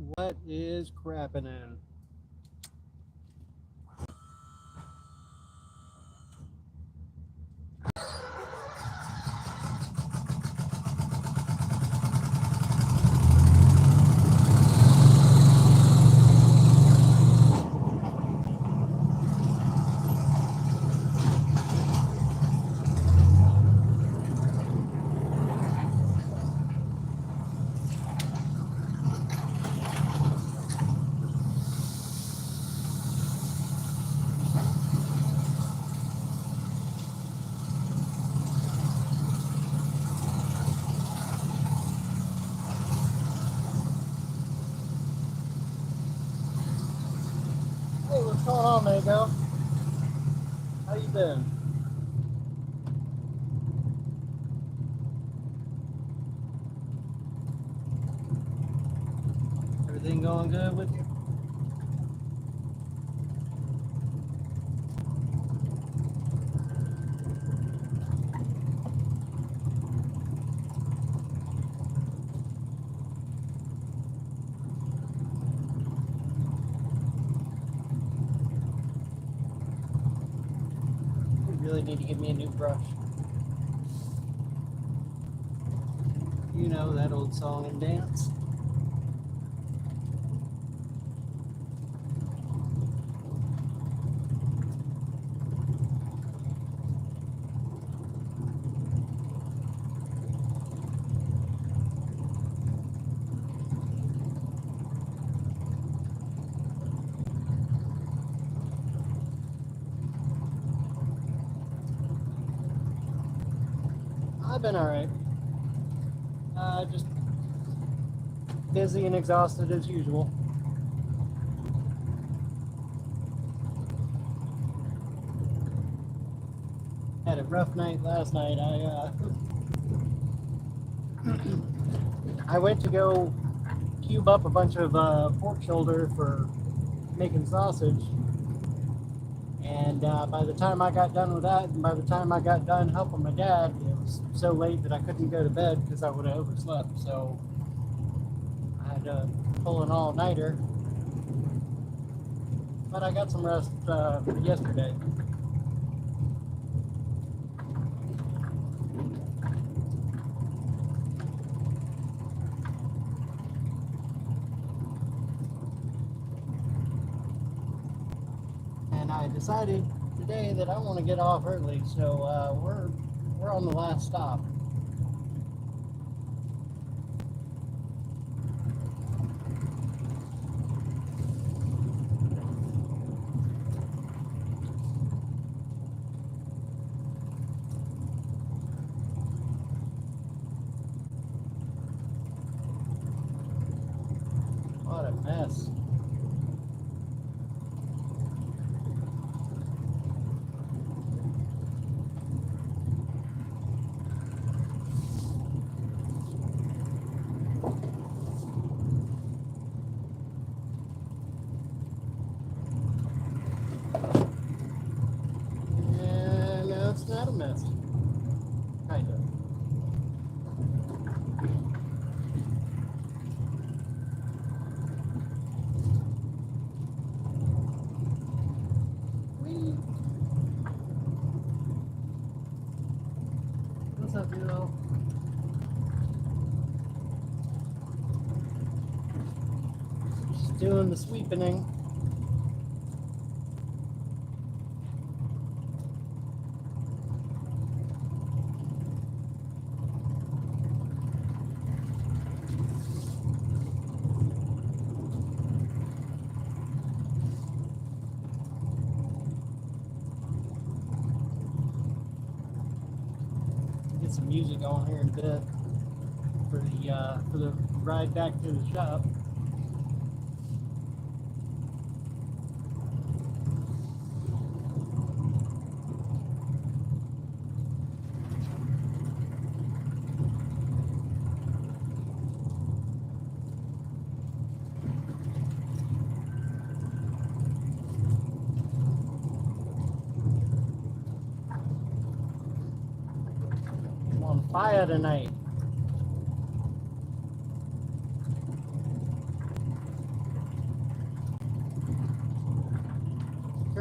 What is crapping in? Hey, what's going on, Mago? How you been? Everything going good with you? You really need to give me a new brush. You know that old song and dance. I've been alright. Just busy and exhausted as usual. Had a rough night last night. I went to go cube up a bunch of pork shoulder for making sausage, and by the time I got done with that, and by the time I got done helping my dad, it was so late that I couldn't go to bed because I would have overslept. So I had to pull an all-nighter, but I got some rest yesterday. And I decided today that I want to get off early, so we're on the last stop. What a mess. And no, it's not a mess. Kind of. Whee. What's up, Bill? Just doing the sweepening. Get some music on here in a bit for the ride back to the shop. I'm on fire tonight.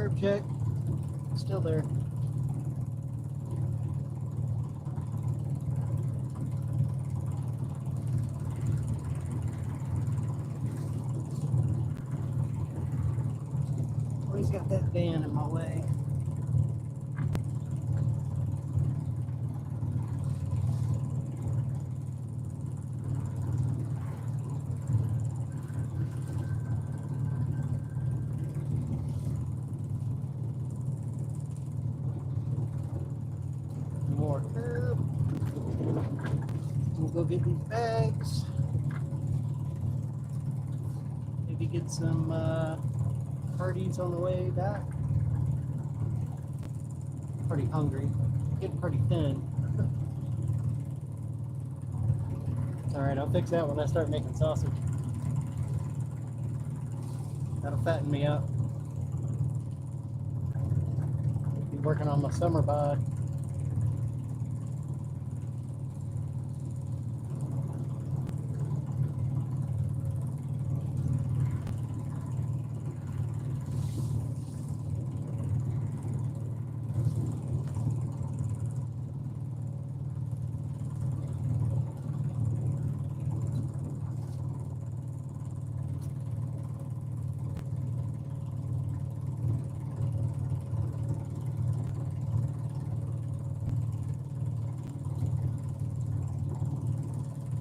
Birb check. Still there. Always got that van in my way. More curb. We'll go get these bags. Maybe get some parties on the way back. Pretty hungry. Getting pretty thin. It's alright, I'll fix that when I start making sausage. That'll fatten me up. Be working on my summer bod.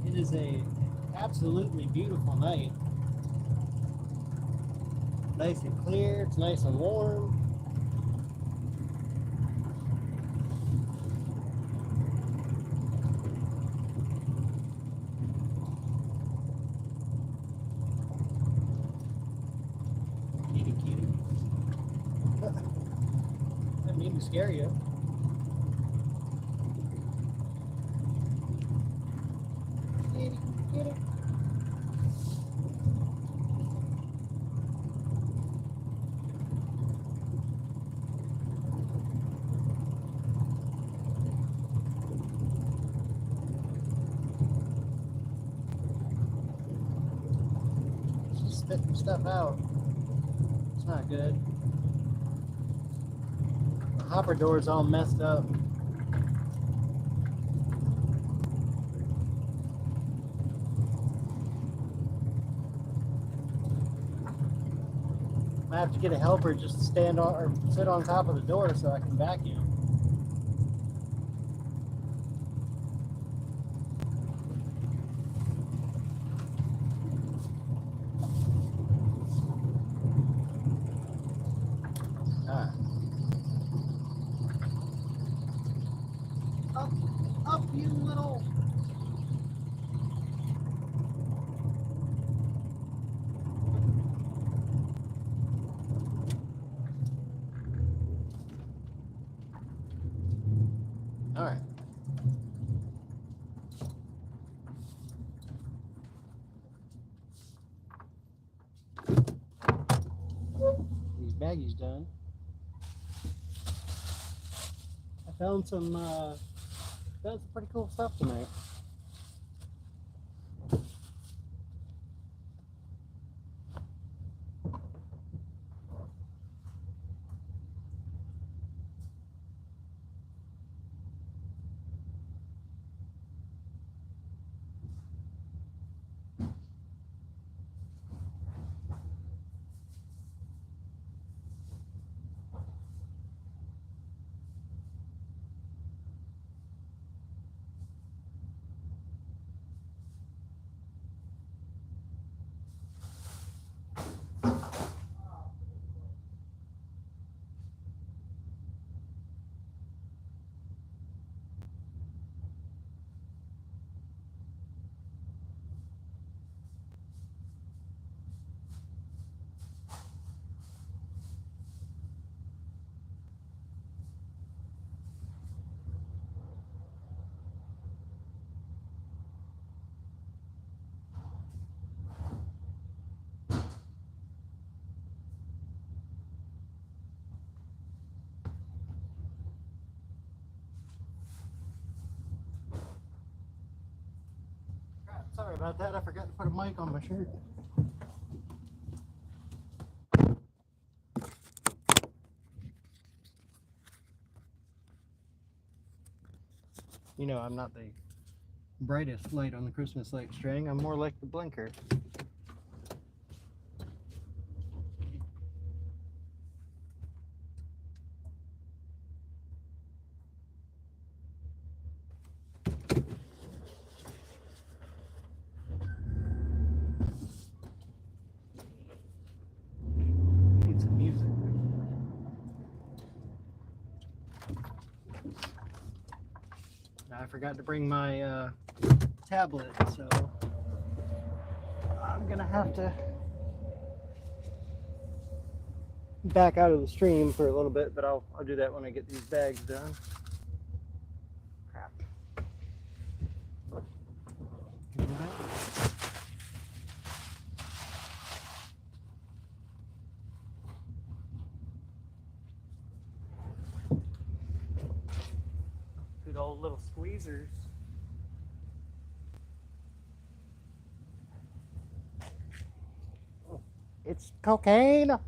It is a absolutely beautiful night. Nice and clear, it's nice and warm. Kitty, kitty. Didn't mean to scare you. Kitty, kitty. She's spitting stuff out. It's not good. The hopper door's all messed up. I have to get a helper just to stand on or sit on top of the door so I can vacuum. Alright. Up, you little. All right. These baggies done. I found some pretty cool stuff tonight. Sorry about that. I forgot to put a mic on my shirt. You know, I'm not the brightest light on the Christmas light string. I'm more like the blinker. Need some music. I forgot to bring my tablet, so I'm gonna have to back out of the stream for a little bit, but I'll do that when I get these bags done. Crap. Good old little squeezers. It's cocaine.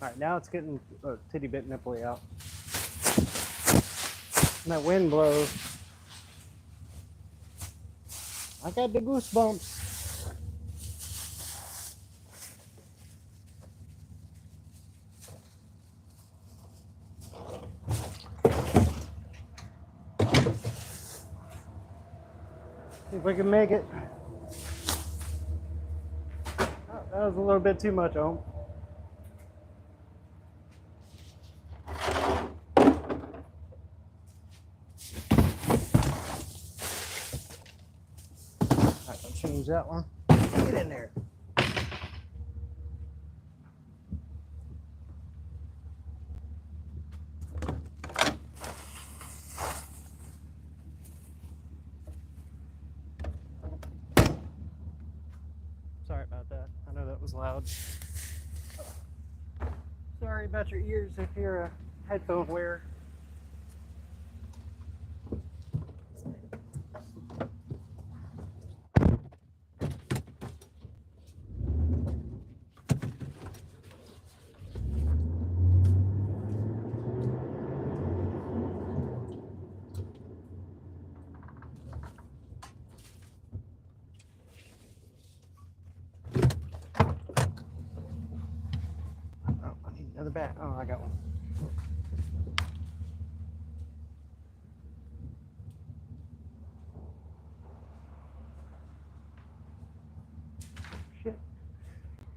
All right, now it's getting a titty bit nipply out. And that wind blows. I got the goosebumps. See if we can make it. Oh, that was a little bit too much, Ohm. Alright, I'll change that one. Get in there. Sorry about that. I know that was loud. Sorry about your ears if you're a headphone wearer. Another bat. Oh, I got one. Shit.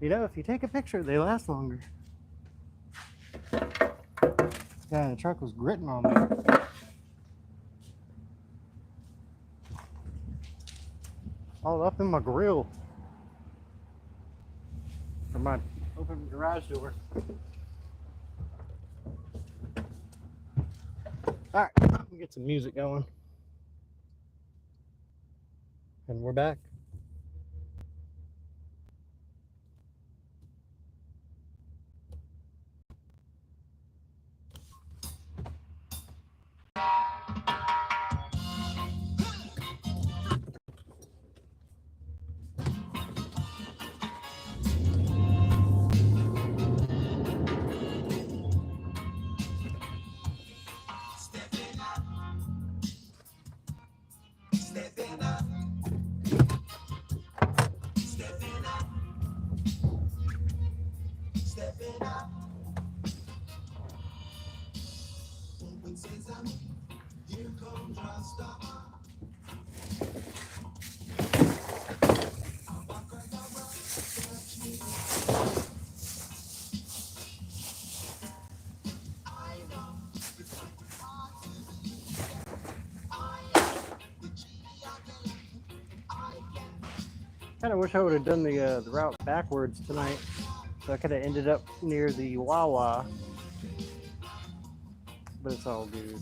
You know, if you take a picture, they last longer. This guy in the truck was gritting on me. All up in my grill. For my open garage door. Alright, let me get some music going. And we're back. Kind of wish I would have done the route backwards tonight. So I could have ended up near the Wawa, but it's all good.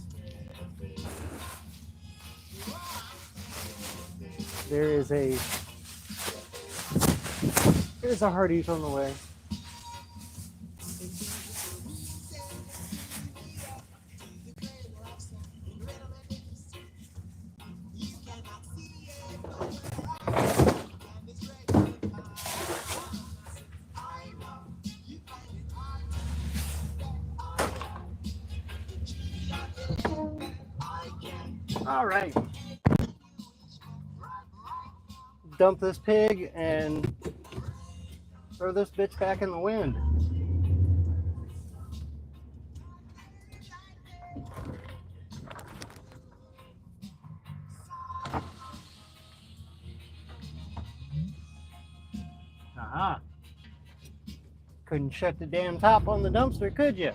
There's a Hardee's on the way. All right. Dump this pig and throw this bitch back in the wind. Aha. Couldn't shut the damn top on the dumpster, could you?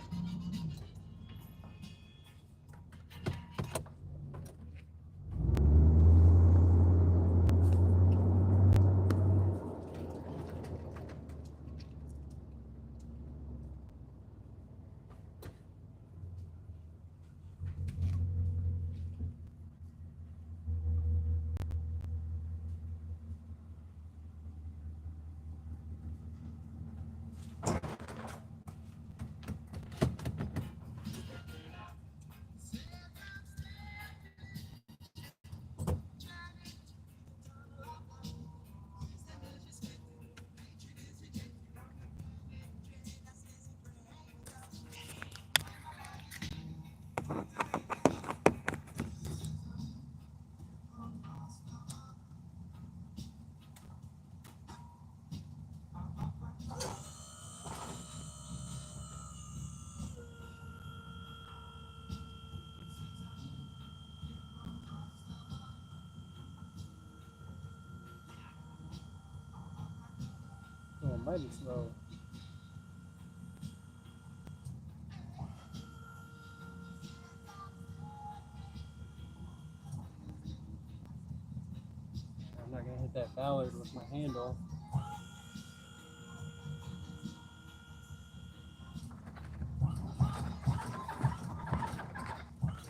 Oh, mighty slow. I'm not gonna hit that ballard with my handle.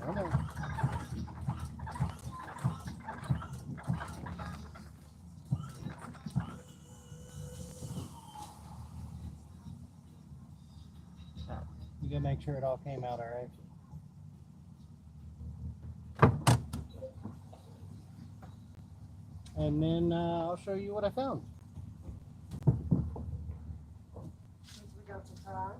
Come on. You gotta make sure it all came out all right. And then I'll show you what I found. We got some time.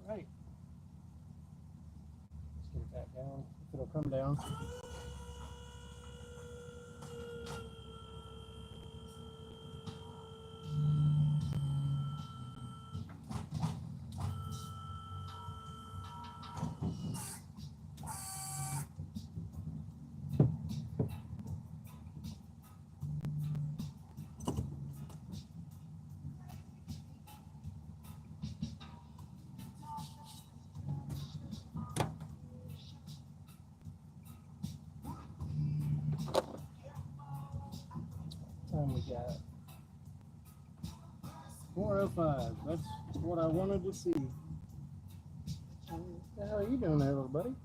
Right. Let's get it back down. If it'll come down. Time we got 4:05. That's what I wanted to see. What the hell are you doing there, little buddy?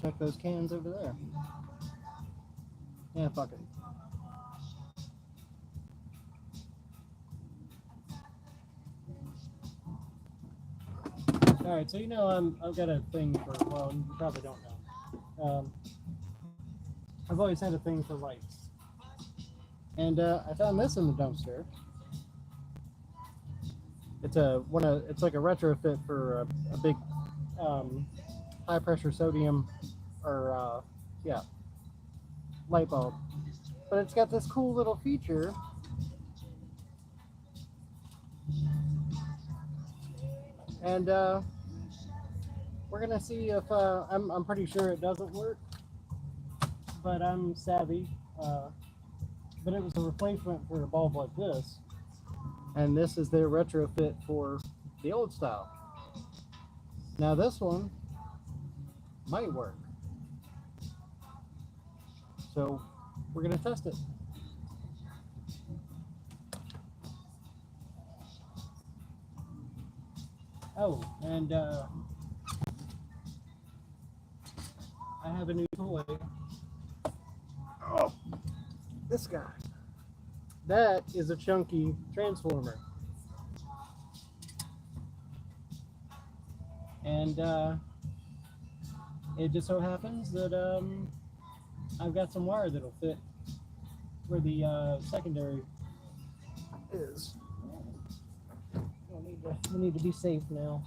Check those cans over there. Yeah, fuck it. All right, so I've got a thing for, well, you probably don't know. I've always had a thing for lights, and I found this in the dumpster. It's it's like a retrofit for a big high pressure sodium, or yeah. light bulb. But it's got this cool little feature. And we're gonna see if I'm pretty sure it doesn't work, but I'm savvy. But it was a replacement for a bulb like this, and this is their retrofit for the old style. Now this one might work, so we're gonna test it. Oh, and I have a new toy. Oh, this guy. That is a chunky transformer. And it just so happens that I've got some wire that'll fit where the secondary is. We need to be safe now.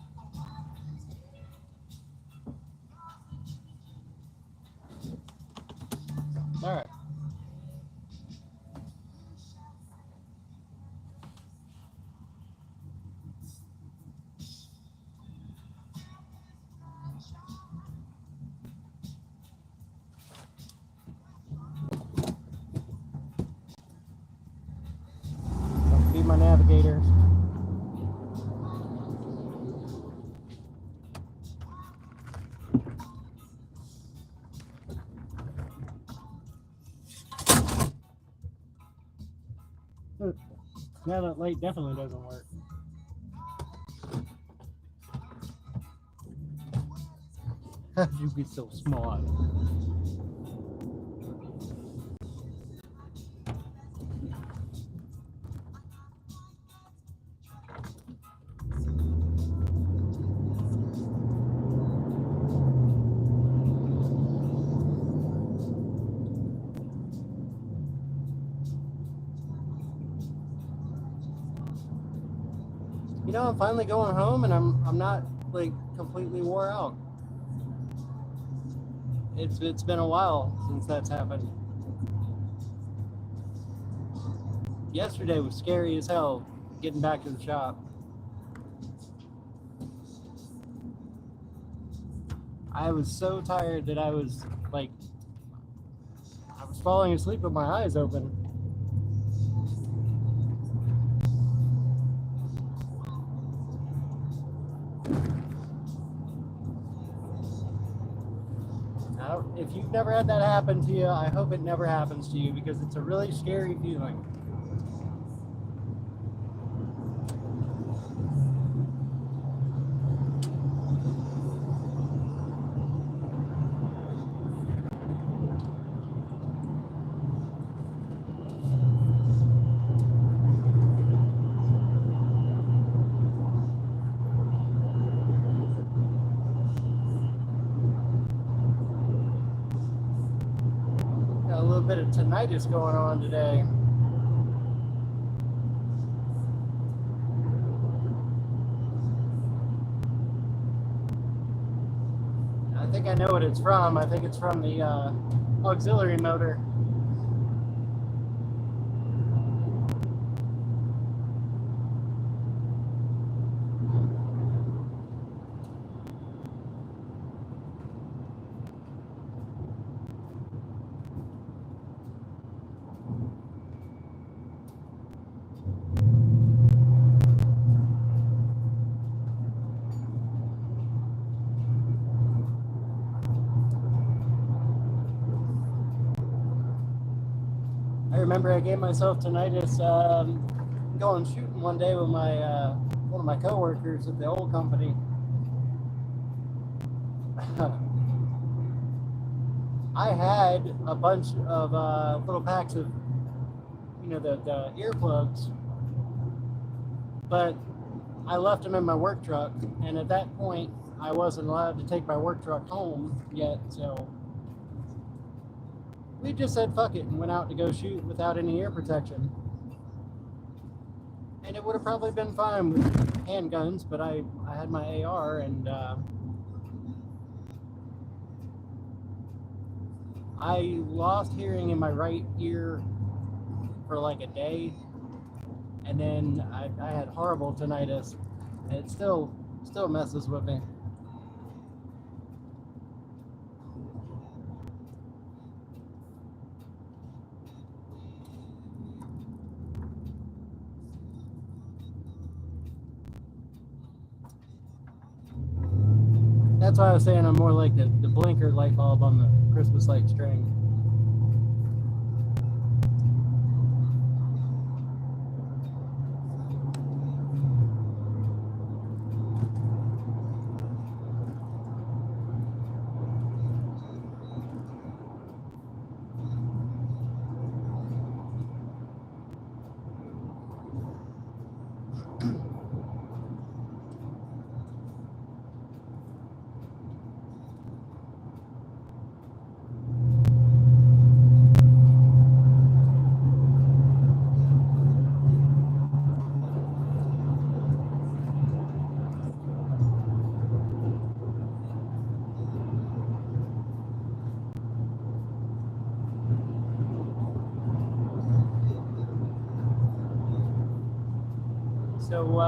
All right. That'll be my navigator. Now that light definitely doesn't work. How'd you be so smart? You know, I'm finally going home, and I'm not like completely wore out. It's been a while since that's happened. Yesterday was scary as hell getting back to the shop. I was so tired that I was falling asleep with my eyes open. If you've never had that happen to you, I hope it never happens to you, because it's a really scary feeling. A little bit of tinnitus going on today. I think I know what it's from. I think it's from the auxiliary motor. I remember I gave myself tinnitus going shooting one day with my one of my coworkers at the old company. I had a bunch of little packs of, the earplugs, but I left them in my work truck, and at that point I wasn't allowed to take my work truck home yet, so we just said fuck it and went out to go shoot without any ear protection. And it would have probably been fine with handguns, but I had my AR, and I lost hearing in my right ear for like a day, and then I had horrible tinnitus, and it still messes with me. That's why I was saying I'm more like the blinker light bulb on the Christmas light string. So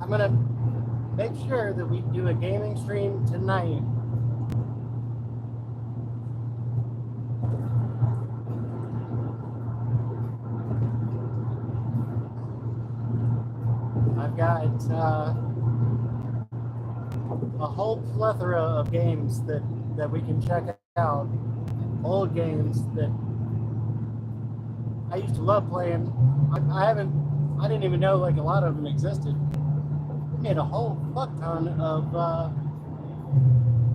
I'm gonna make sure that we do a gaming stream tonight. I've got a whole plethora of games that we can check out. Old games that I used to love playing. I didn't even know like a lot of them existed. We made a whole fuck ton of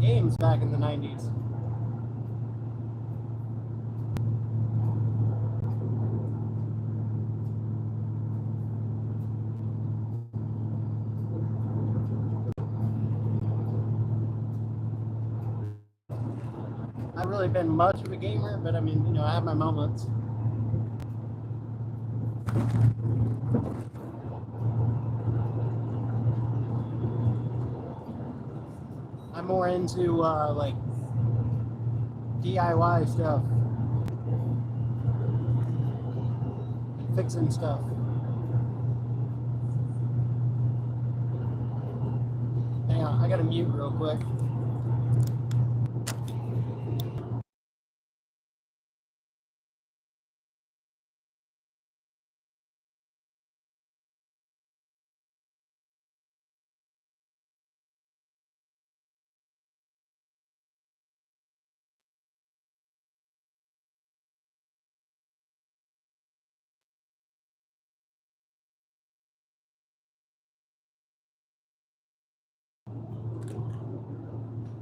games back in the 90s. I've really been much of a gamer, but I mean, you know, I have my moments. I'm more into like DIY stuff, fixing stuff. Hang on, I gotta mute real quick.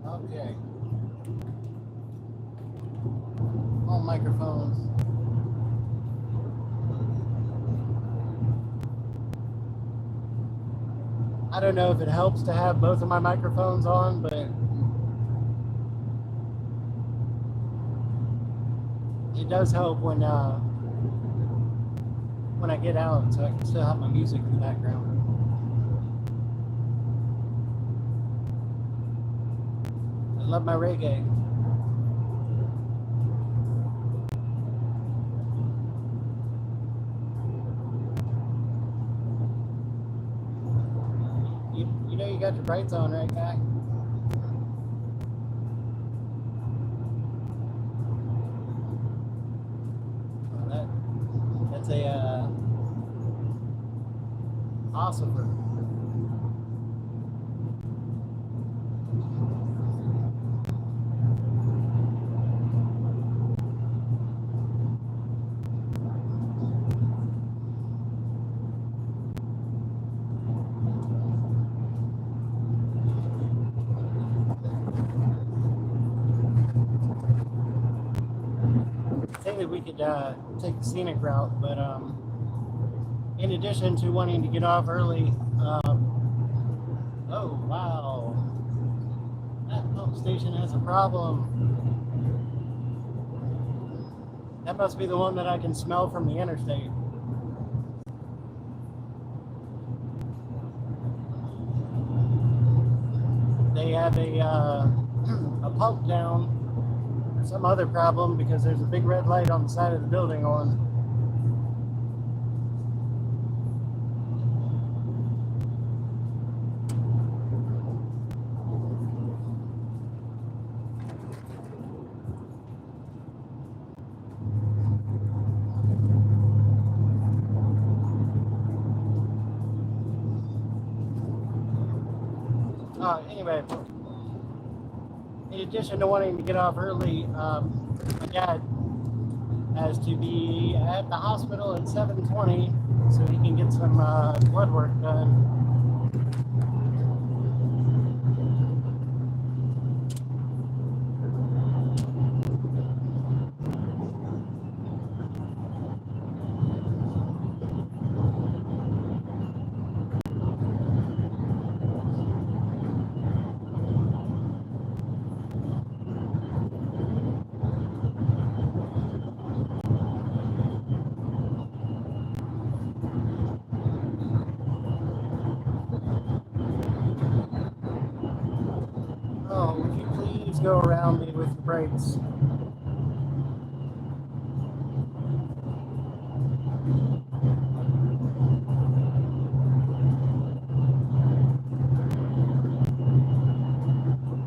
Okay. All microphones. I don't know if it helps to have both of my microphones on, but it does help when I get out, so I can still have my music in the background. I love my reggae. You know you got your brights on, right, guy? Oh, that's a ossifer. I think that we could take the scenic route, but in addition to wanting to get off early, oh wow, that pump station has a problem. That must be the one that I can smell from the interstate. They have a pump down some other problem because there's a big red light on the side of the building on. Anyway, in addition to wanting to get off early, my dad has to be at the hospital at 7:20 so he can get some blood work done. Oh, would you please go around me with the brakes?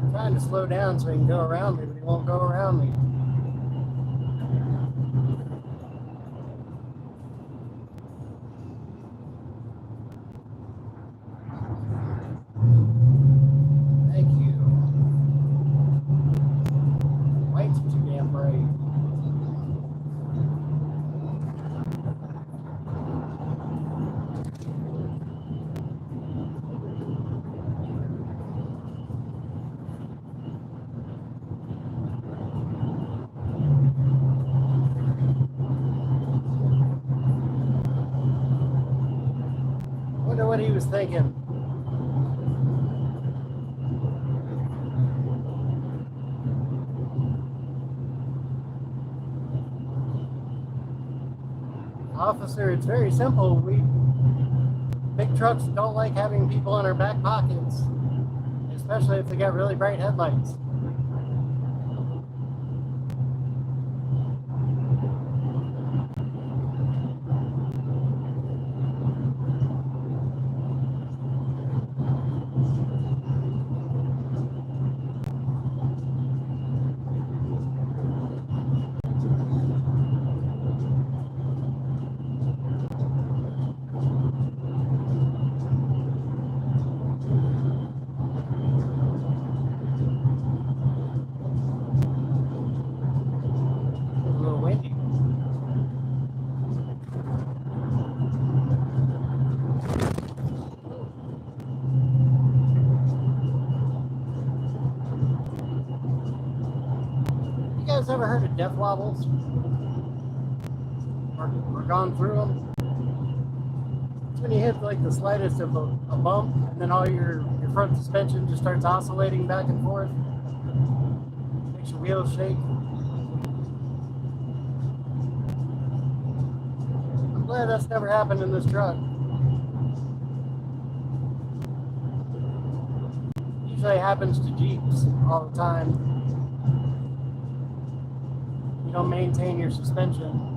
I'm trying to slow down so he can go around me, but he won't go around me. Thank you. White's too damn bright. Wonder what he was thinking. Officer, it's very simple. Big trucks don't like having people in our back pockets, especially if they got really bright headlights. You guys ever heard of death wobbles? Or gone through them? It's when you hit like the slightest of a bump and then all your front suspension just starts oscillating back and forth. Makes your wheels shake. I'm glad that's never happened in this truck. Usually happens to Jeeps all the time. You don't maintain your suspension.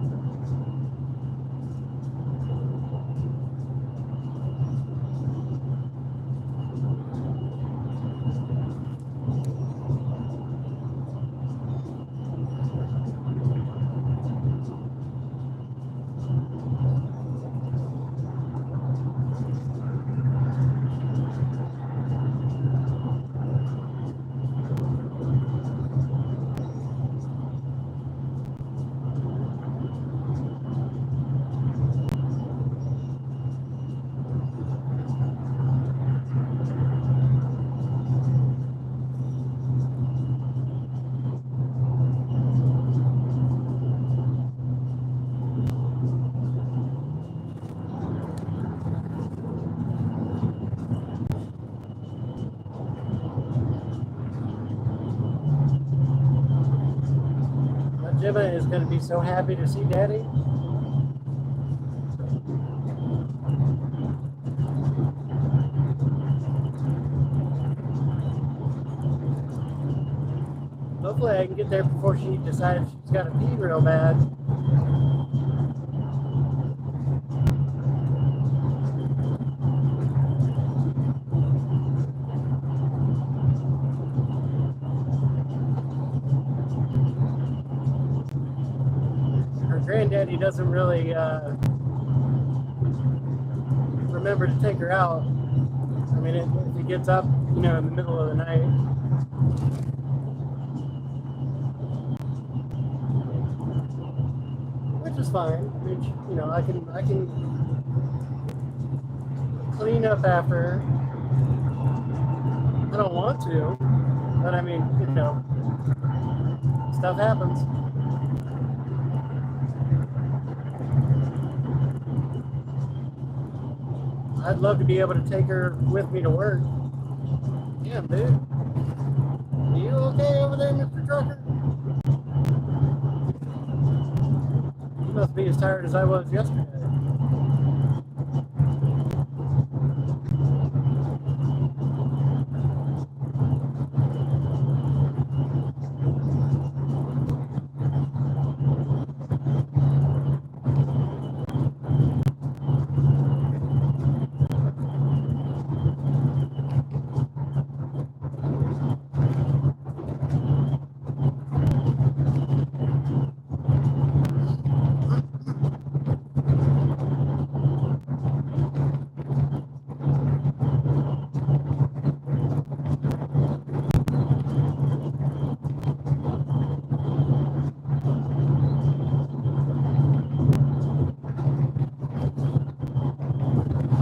Jimmy is going to be so happy to see Daddy. hopefully I can get there before she decides she's got to pee real bad. Her granddaddy doesn't really remember to take her out. I mean, if he gets up, in the middle of the night. Which is fine. Which, I can clean up after her. I don't want to, but I mean, stuff happens. I'd love to be able to take her with me to work. Yeah, dude. Are you okay over there, Mr. Trucker? You must be as tired as I was yesterday.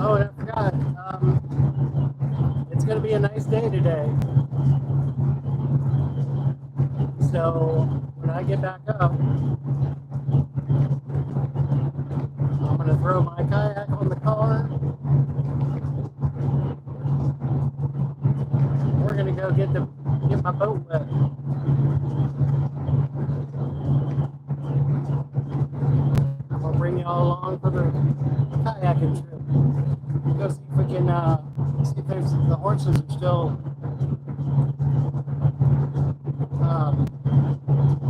Oh, and I forgot. It's going to be a nice day today. So when I get back up, I'm going to throw my kayak on the car. We're going to go get my boat wet. I'm going to bring you all along for the kayaking trip. Go see if we can see if the horses are still.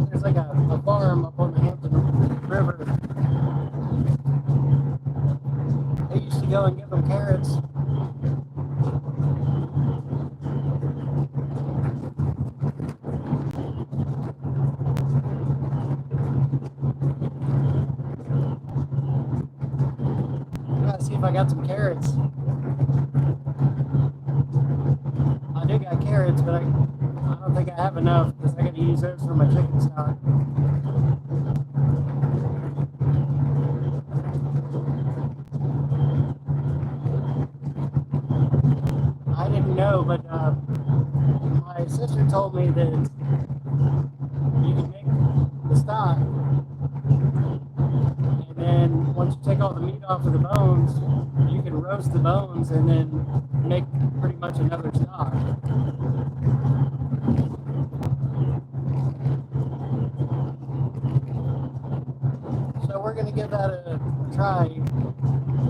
There's like a farm up on the Hampton River. They used to go and give them carrots. Gotta see if I got some carrots. I do got carrots, but I don't think I have enough because I got to use those for my chicken stock. I didn't know, but my sister told me that you can make the stock, and then once you take all the meat off of the bones, you can roast the bones and then make pretty much another stock. So we're going to give that a try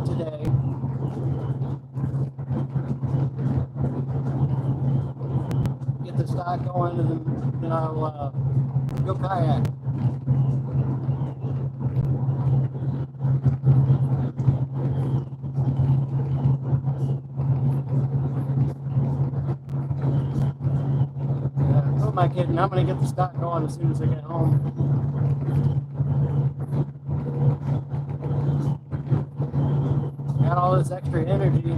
today. Get the stock going, and then I'll go kayak. Who am I kidding? I'm going to get the stock going as soon as I get home. Got all this extra energy.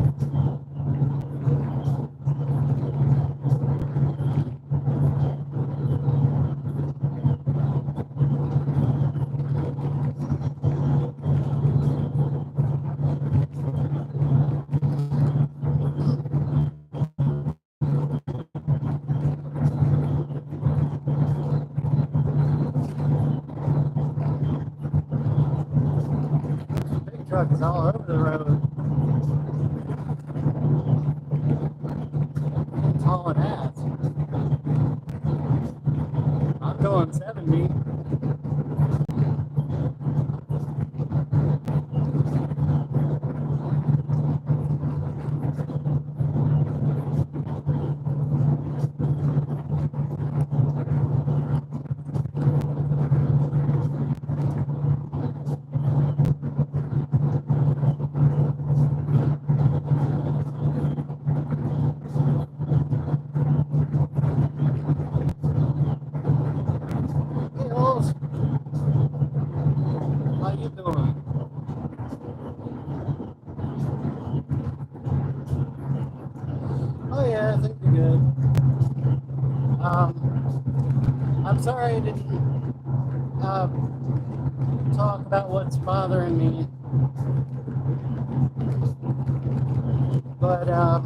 Big truck is all over the road. It's hauling ass. I'm going 70. I'm sorry I didn't uh, talk about what's bothering me, but I'm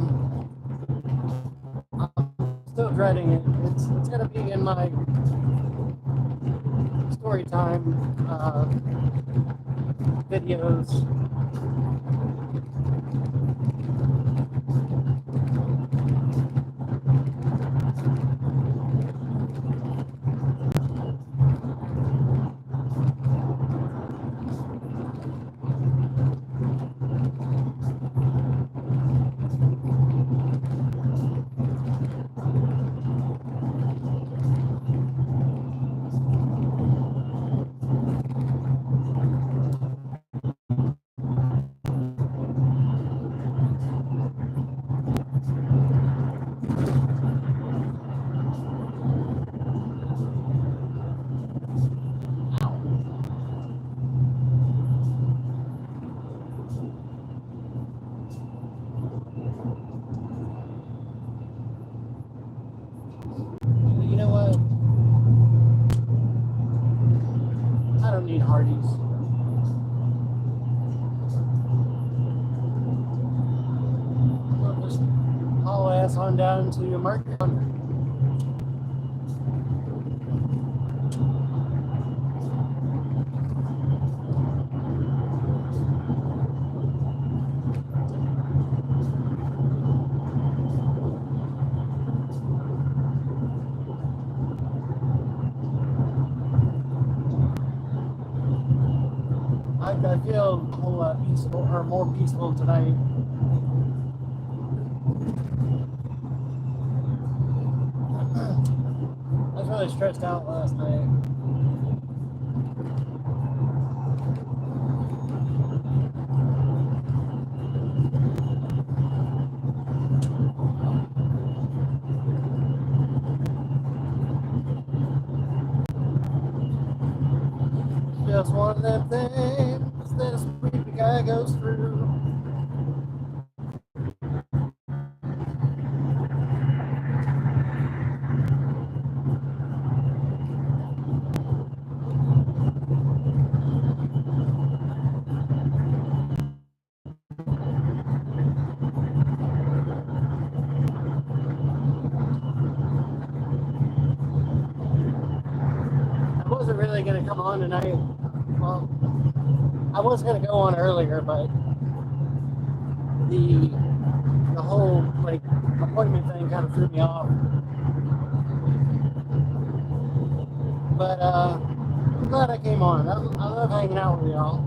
still dreading it. It's gonna be in my story time videos. You know what? I don't need Hardee's. I'll just haul ass on down to Market. I feel a whole lot peaceful, or more peaceful tonight. I was really stressed out last night. Just one of them things that a sleepy guy goes through. I wasn't really going to come on tonight. Well, I was going to go on earlier, but the whole like appointment thing kind of threw me off. But I'm glad I came on. I love hanging out with y'all.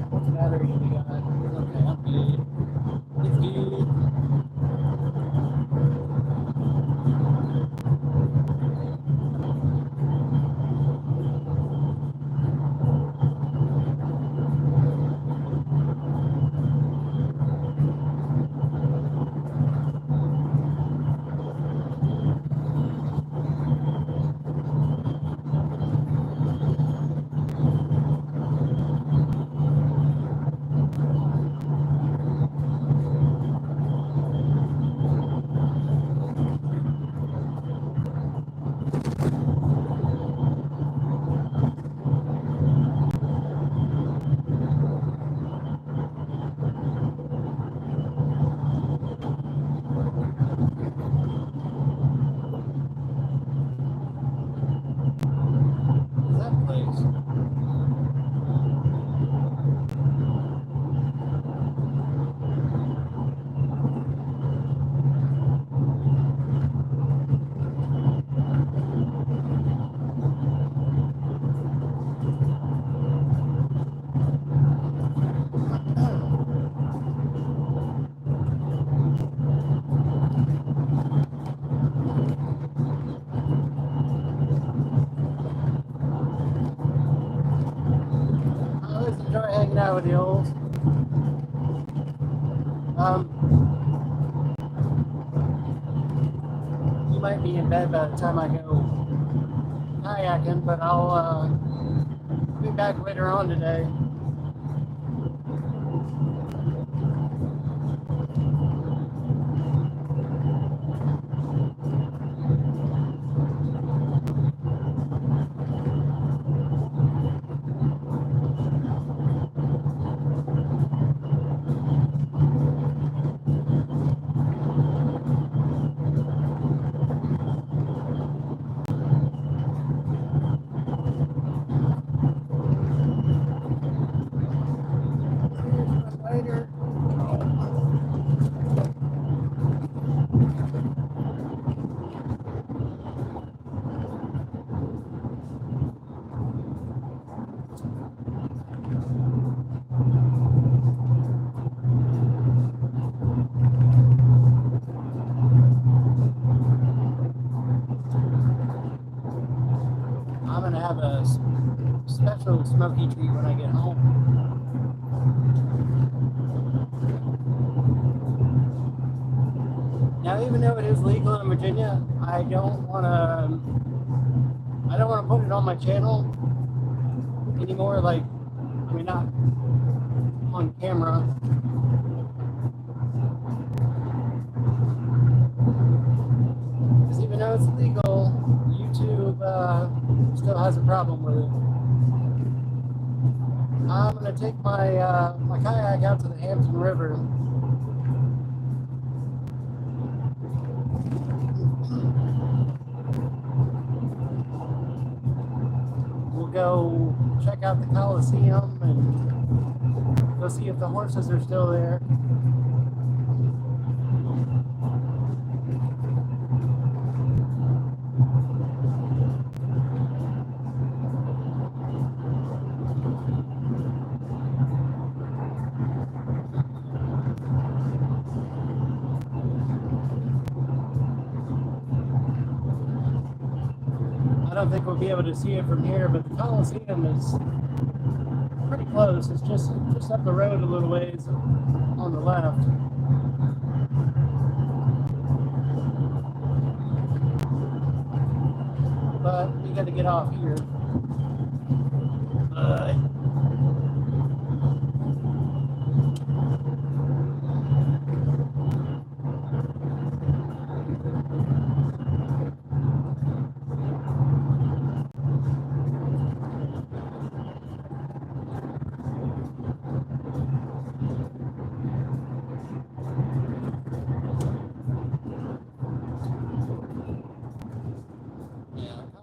What battery do we got? Okay, I'm good. It's good. That place. I always enjoy hanging out with the olds. Um, might be in bed by the time I go kayaking, but I'll be back later on today. Later. I'm gonna have a special smoky treat when I get home. Now, even though it is legal in Virginia, I don't want to put it on my channel anymore. Like, I mean, not on camera. Because even though it's legal, YouTube still has a problem with it. I'm gonna take my my kayak out to the Hampton River. We'll go check out the Coliseum and go see if the horses are still there. I don't think we'll be able to see it from here, but the Coliseum is pretty close. It's just up the road a little ways on the left. But we got to get off here.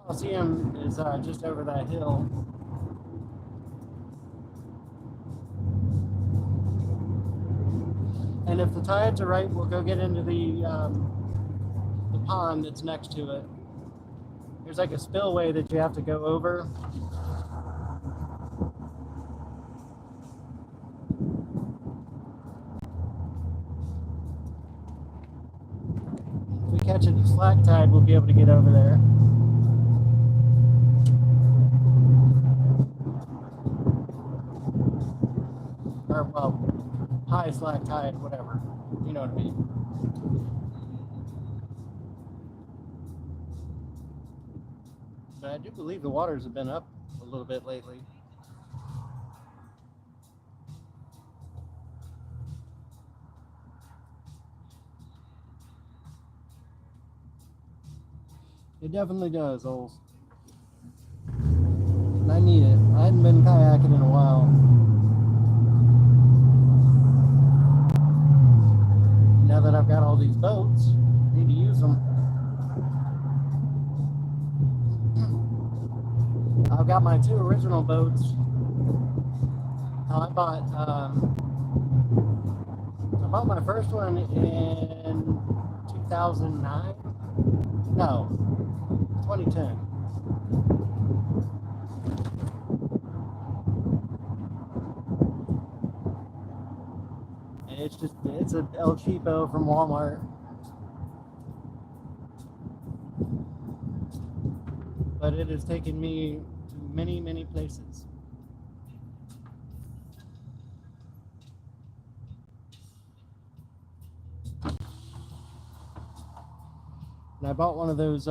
Coliseum is just over that hill. And if the tides are right, we'll go get into the pond that's next to it. There's like a spillway that you have to go over. If we catch a slack tide, we'll be able to get over there. Or, well, high slack tide, whatever. You know what I mean. But I do believe the waters have been up a little bit lately. It definitely does, Ols. And I need it. I hadn't been kayaking in a while. Now that I've got all these boats, I need to use them. I've got my two original boats. I bought my first one in 2009. No, 2010. And it's a El Cheapo from Walmart. But it has taken me to many, many places. And I bought one of those,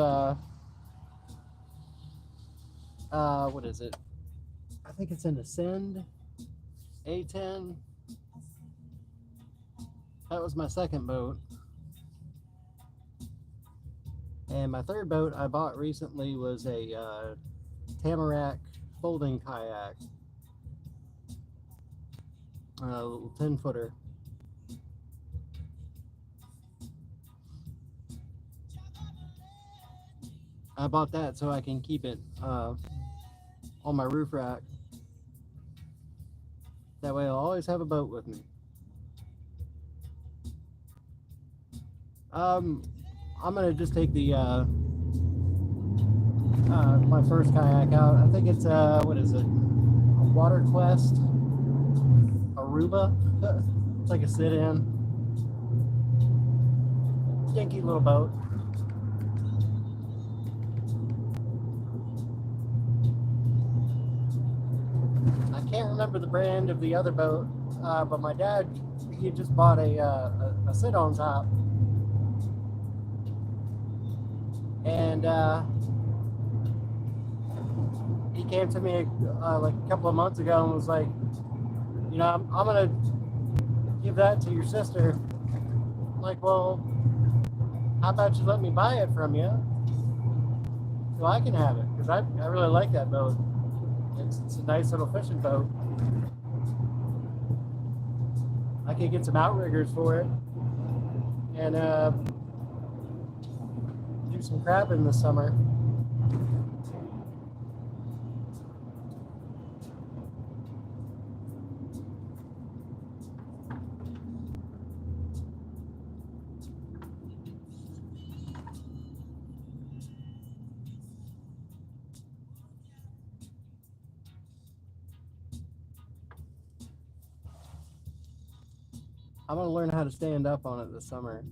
what is it? I think it's an Ascend A10. That was my second boat. And my third boat I bought recently was a Tamarack folding kayak. A little 10-footer. I bought that so I can keep it on my roof rack. That way I'll always have a boat with me. I'm gonna just take the my first kayak out. I think it's what is it? A Water Quest Aruba. It's like a sit-in. Dinky little boat. I can't remember the brand of the other boat, but my dad, he just bought a sit-on top. And he came to me like a couple of months ago and was like, you know, I'm going to give that to your sister. I'm like, well, how about you let me buy it from you so I can have it? Because I really like that boat. It's a nice little fishing boat. I could get some outriggers for it and do some crabbing this summer. I'm gonna learn how to stand up on it this summer.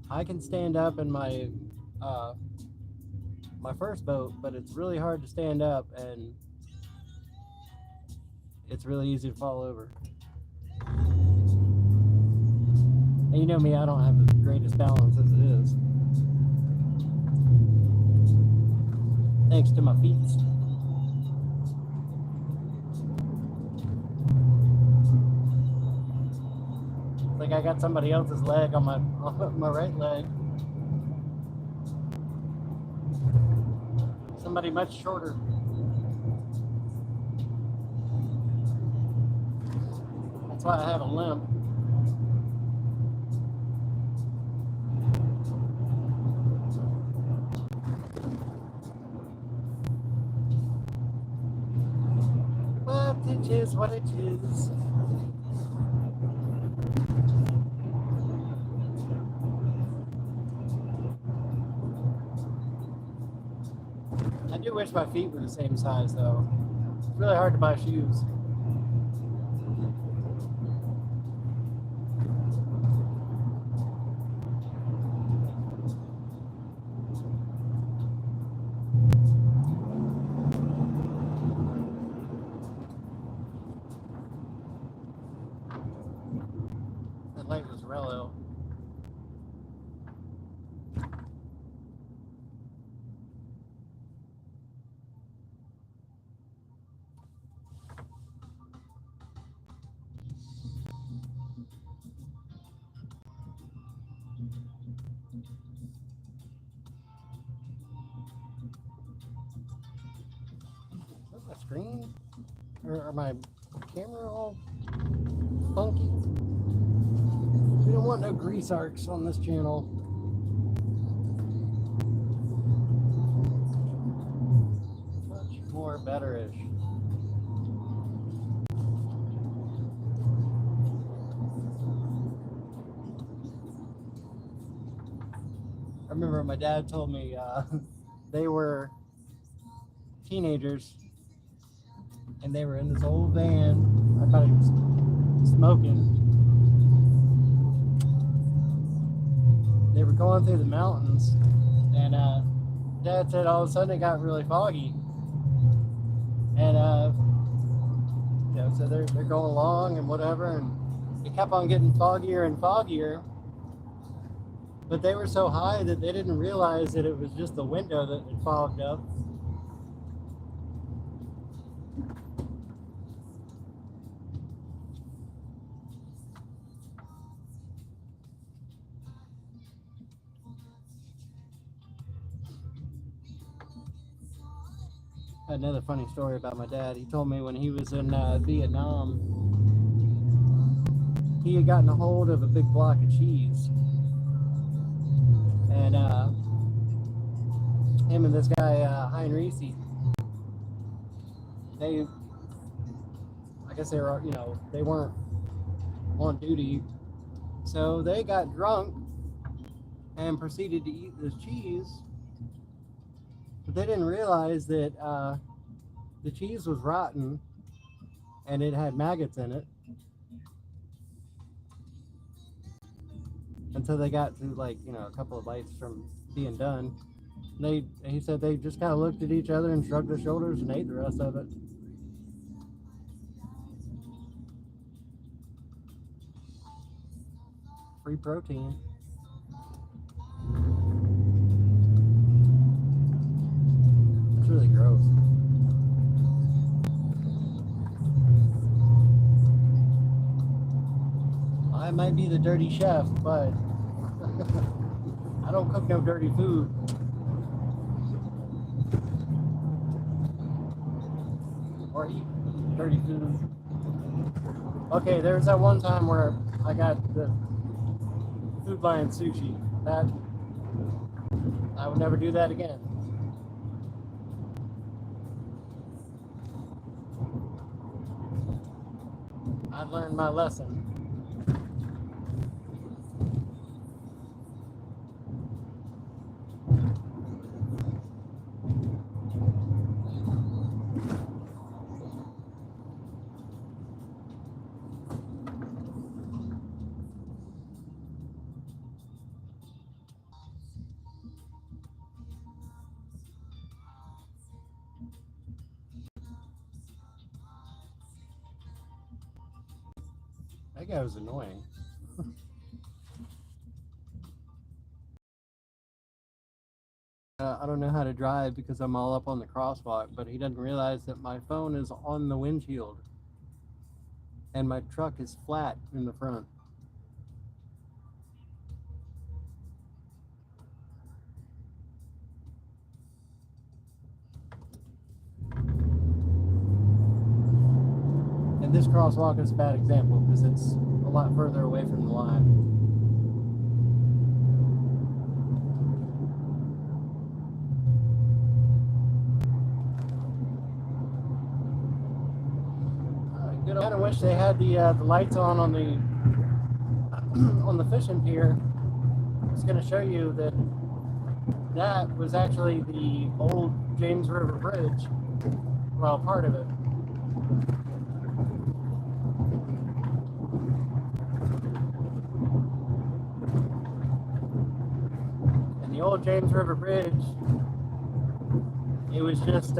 I can stand up in my my first boat, but it's really hard to stand up and it's really easy to fall over. And you know me, I don't have the greatest balance as it is. Thanks to my feet. Like I got somebody else's leg on my right leg. Somebody much shorter. That's why I have a limp. But it is what it is. I do wish my feet were the same size though. It's really hard to buy shoes. That light was Rello. Is my screen or my camera all funky? We don't want no grease arcs on this channel. Much more better-ish. I remember my dad told me they were teenagers and they were in this old van. I thought he was smoking. They were going through the mountains and Dad said all of a sudden it got really foggy. And you know, so they're going along and whatever, and it kept on getting foggier and foggier. But they were so high that they didn't realize that it was just the window that had fogged up. Another funny story about my dad. He told me when he was in Vietnam, he had gotten a hold of a big block of cheese, and him and this guy Heinrich, they, I guess they were, they weren't on duty, so they got drunk and proceeded to eat this cheese, but they didn't realize that the cheese was rotten and it had maggots in it until they got to a couple of bites from being done. He said they just kind of looked at each other and shrugged their shoulders and ate the rest of it. Free protein. It's really gross. I might be the dirty chef, but I don't cook no dirty food. Or eat dirty food. Okay, there's that one time where I got the Food Lion sushi. That I would never do that again. I learned my lesson. That guy was annoying. I don't know how to drive because I'm all up on the crosswalk, but he doesn't realize that my phone is on the windshield and my truck is flat in the front. And this crosswalk is a bad example because it's a lot further away from the line. I kind of wish they had the lights on the fishing pier. I was going to show you that was actually the old James River Bridge. Well, part of it. And the old James River Bridge, it was just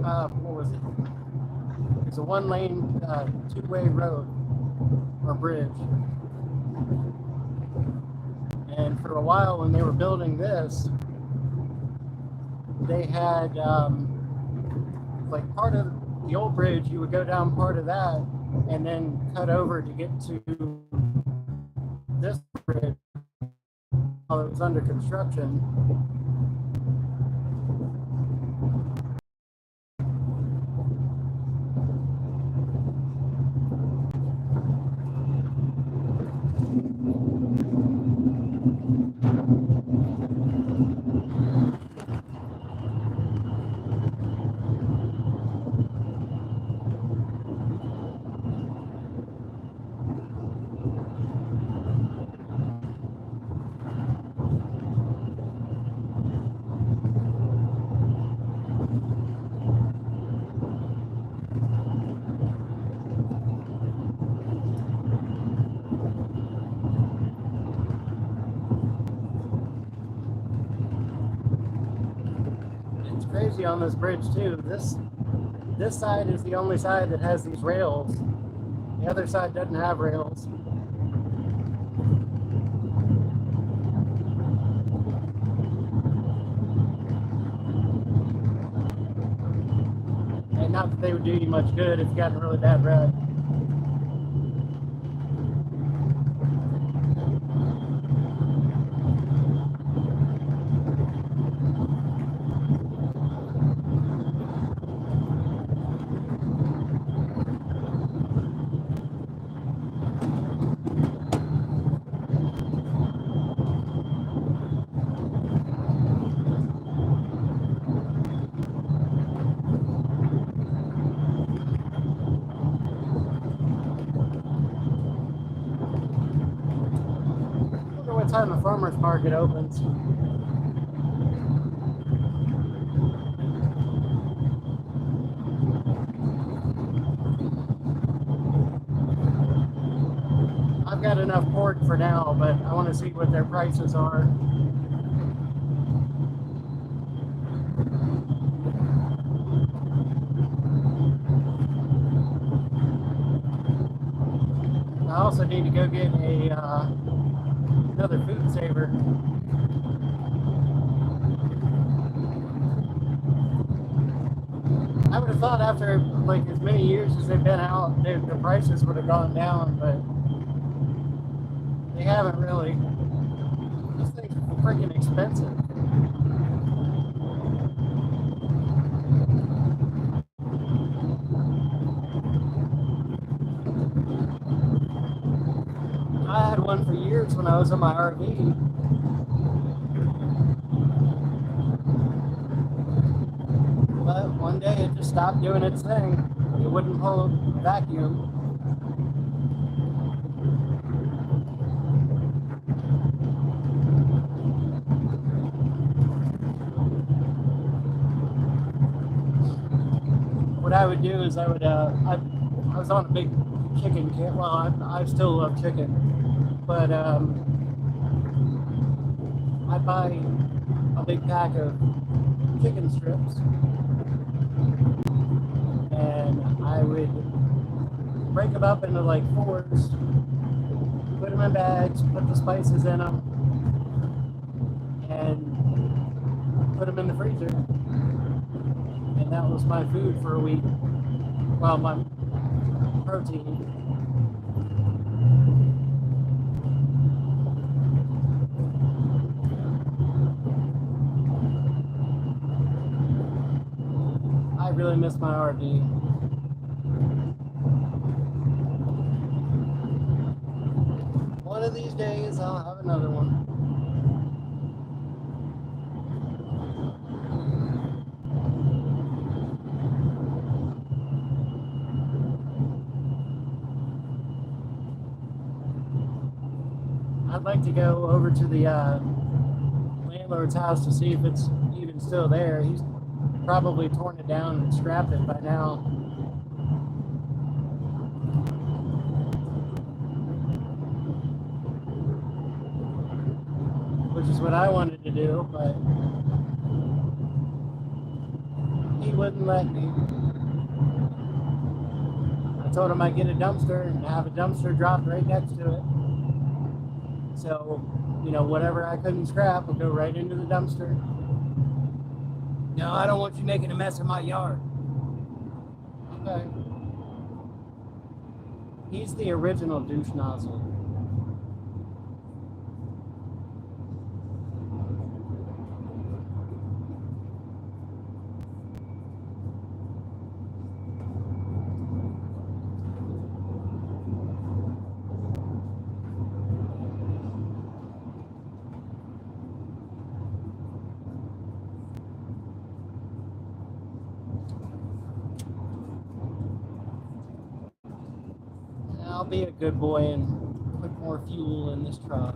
what was it? It's a one-lane, two-way road or bridge. And for a while, when they were building this, they had like part of the old bridge. You would go down part of that and then cut over to get to this bridge while it was under construction. Crazy on this bridge too. This side is the only side that has these rails. The other side doesn't have rails. not that they would do you much good if you got in a really bad rut. I wonder what time the farmer's market opens. I've got enough pork for now, but I want to see what their prices are. I also need to go get another food saver. I would have thought after like as many years as they've been out, the prices would have gone down, but they haven't really. These things are freaking expensive. I had one for years when I was in my RV. But one day it just stopped doing its thing. It wouldn't pull a vacuum. What I would do is I was on a big chicken camp. Well, I still love chicken, but I'd buy a big pack of chicken strips, and I would break them up into like fours, put them in bags, put the spices in them, and put them in the freezer. And that was my food for a week. Well, my protein. I really miss my RV. One of these days I'll have another one. I'd like to go over to the landlord's house to see if it's even still there. He's probably torn it down and scrapped it by now. Which is what I wanted to do, but he wouldn't let me. I told him I'd get a dumpster and have a dumpster dropped right next to it. So, you know, whatever I couldn't scrap would go right into the dumpster. No, I don't want you making a mess in my yard. Okay. He's the original douche nozzle. I'll be a good boy and put more fuel in this truck.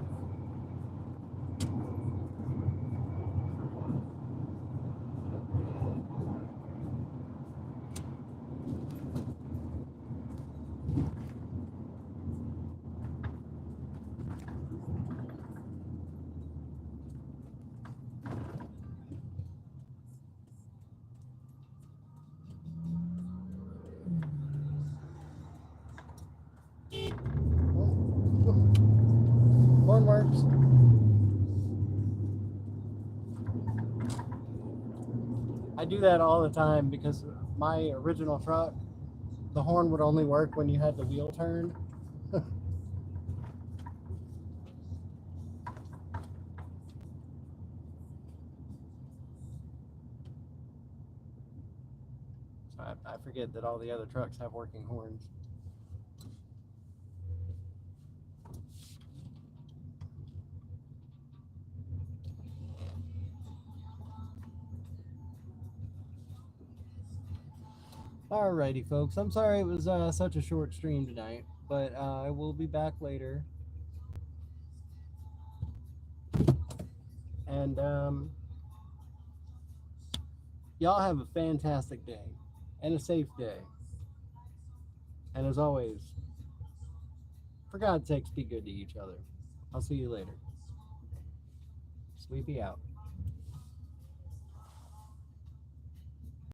Horn works. I do that all the time because my original truck, the horn would only work when you had the wheel turned. So I forget that all the other trucks have working horns. Alrighty, folks. I'm sorry it was such a short stream tonight, but I will be back later. And y'all have a fantastic day and a safe day. And as always, for God's sakes, be good to each other. I'll see you later. Sleepy out.